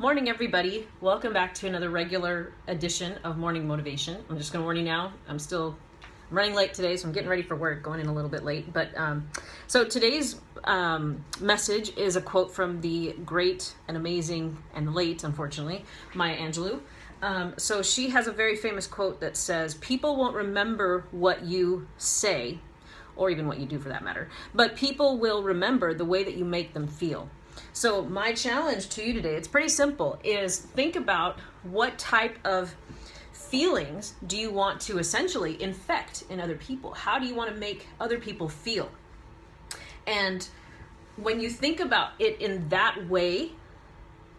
Morning, everybody. Welcome back to another regular edition of Morning Motivation. I'm just going to warn you now, I'm running late today, so I'm getting ready for work, going in a little bit late. But so today's message is a quote from the great and amazing and late, unfortunately, Maya Angelou. So she has a very famous quote that says, "People won't remember what you say, or even what you do for that matter, but people will remember the way that you make them feel." So my challenge to you today, it's pretty simple, is think about what type of feelings do you want to essentially infect in other people? How do you want to make other people feel? And when you think about it in that way,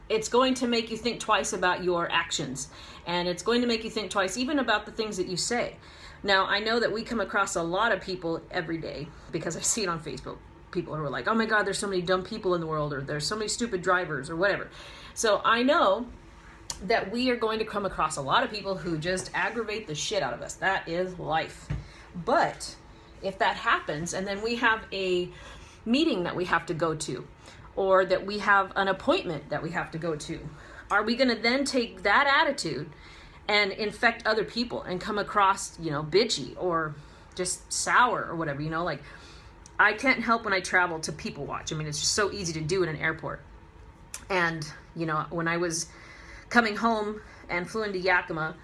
it's going to make you think twice about your actions. And it's going to make you think twice even about the things that you say. Now, I know that we come across a lot of people every day because I see it on Facebook. People who are like, oh my God, there's so many dumb people in the world, or there's so many stupid drivers, or whatever. So I know that we are going to come across a lot of people who just aggravate the shit out of us. That is life. But if that happens, and then we have a meeting that we have to go to, or that we have an appointment that we have to go to, are we going to then take that attitude and infect other people and come across, bitchy or just sour or whatever, like, I can't help when I travel to people watch. I mean, it's just so easy to do in an airport. And, when I was coming home and flew into Yakima,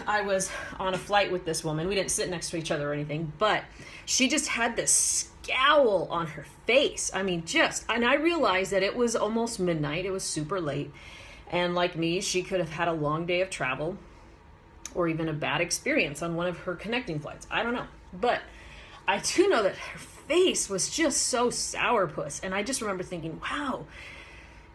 I was on a flight with this woman. We didn't sit next to each other or anything, but she just had this scowl on her face. I mean, and I realized that it was almost midnight. It was super late. And like me, she could have had a long day of travel or even a bad experience on one of her connecting flights. I don't know. But I do know that her face was just so sourpuss. And I just remember thinking, wow,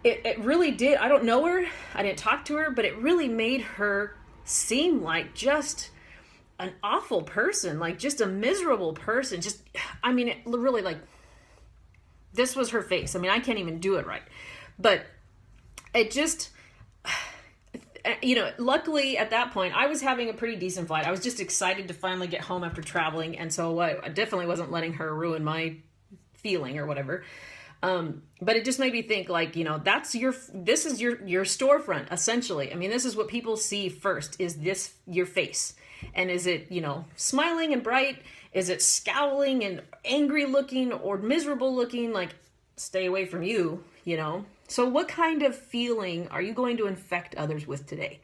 it really did. I don't know her. I didn't talk to her, but it really made her seem like just an awful person, like just a miserable person. It really, like, this was her face. I mean, I can't even do it right. But it just, luckily at that point, I was having a pretty decent flight. I was just excited to finally get home after traveling. And so I definitely wasn't letting her ruin my feeling or whatever. But it just made me think, like, this is your storefront, essentially. I mean, this is what people see first, is this your face? And is it, smiling and bright? Is it scowling and angry looking or miserable looking? Like, stay away from you, So what kind of feeling are you going to infect others with today?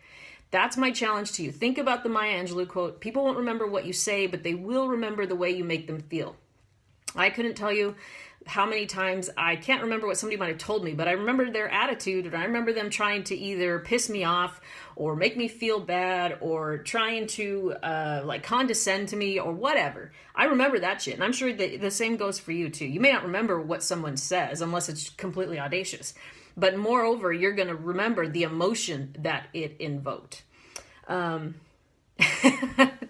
That's my challenge to you. Think about the Maya Angelou quote. People won't remember what you say, but they will remember the way you make them feel. I couldn't tell you how many times, I can't remember what somebody might have told me, but I remember their attitude, and I remember them trying to either piss me off or make me feel bad or trying to condescend to me or whatever. I remember that shit, and I'm sure that the same goes for you too. You may not remember what someone says unless it's completely audacious, but moreover, you're going to remember the emotion that it invoked.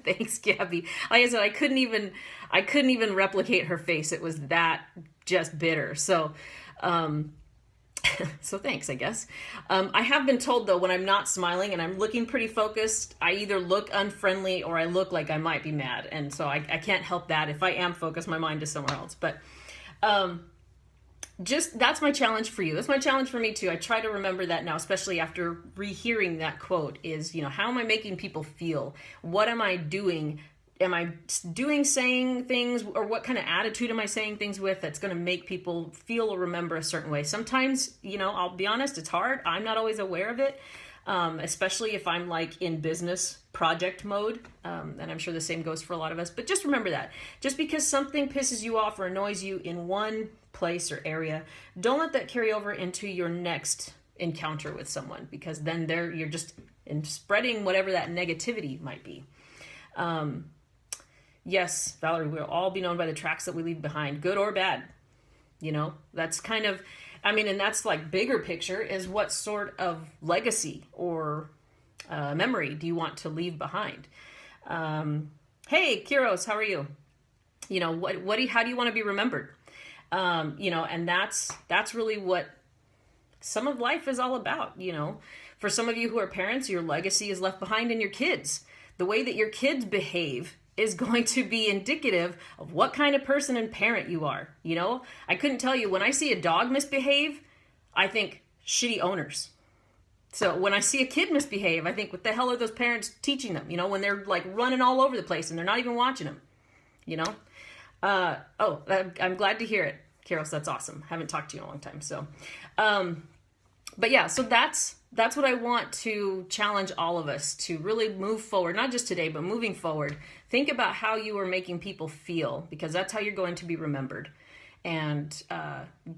Thanks, Gabby. Like I said, I couldn't even replicate her face. It was that just bitter. So, so thanks, I guess. I have been told, though, when I'm not smiling and I'm looking pretty focused, I either look unfriendly or I look like I might be mad. And so I can't help that. If I am focused, my mind is somewhere else. But, that's my challenge for you. That's my challenge for me too. I try to remember that now, especially after rehearing that quote, is, how am I making people feel? What am I doing? Am I saying things, or what kind of attitude am I saying things with that's going to make people feel or remember a certain way? Sometimes, I'll be honest, it's hard. I'm not always aware of it, especially if I'm like in business project mode. And I'm sure the same goes for a lot of us. But just remember that. Just because something pisses you off or annoys you in one place or area, don't let that carry over into your next encounter with someone, because then you're just spreading whatever that negativity might be. Yes, Valerie, we'll all be known by the tracks that we leave behind, good or bad. That's kind of, and that's like bigger picture, is what sort of legacy or memory do you want to leave behind? Hey, Kiros, how are you? How do you want to be remembered? And that's really what some of life is all about. For some of you who are parents, your legacy is left behind in your kids. The way that your kids behave is going to be indicative of what kind of person and parent you are. I couldn't tell you, when I see a dog misbehave, I think shitty owners. So when I see a kid misbehave, I think, what the hell are those parents teaching them? You know, when they're like running all over the place and they're not even watching them, you know? I'm glad to hear it, Carol. That's awesome. Haven't talked to you in a long time. So, but yeah, so that's what I want to challenge all of us to really move forward, not just today, but moving forward. Think about how you are making people feel, because that's how you're going to be remembered. And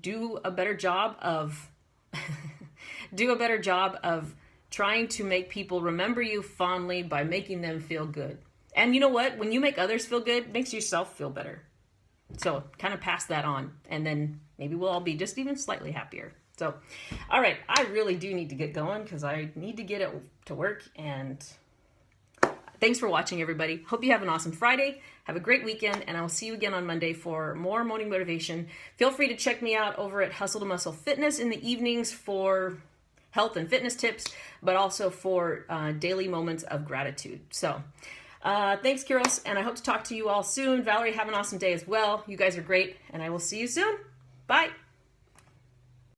do a better job of trying to make people remember you fondly by making them feel good. And you know what? When you make others feel good, it makes yourself feel better. So kind of pass that on, and then maybe we'll all be just even slightly happier. So, all right, I really do need to get going because I need to get it to work. And thanks for watching, everybody. Hope you have an awesome Friday. Have a great weekend, and I will see you again on Monday for more morning motivation. Feel free to check me out over at Hustle to Muscle Fitness in the evenings for health and fitness tips, but also for daily moments of gratitude. So thanks, Kiros, and I hope to talk to you all soon. Valerie, have an awesome day as well. You guys are great, and I will see you soon. Bye.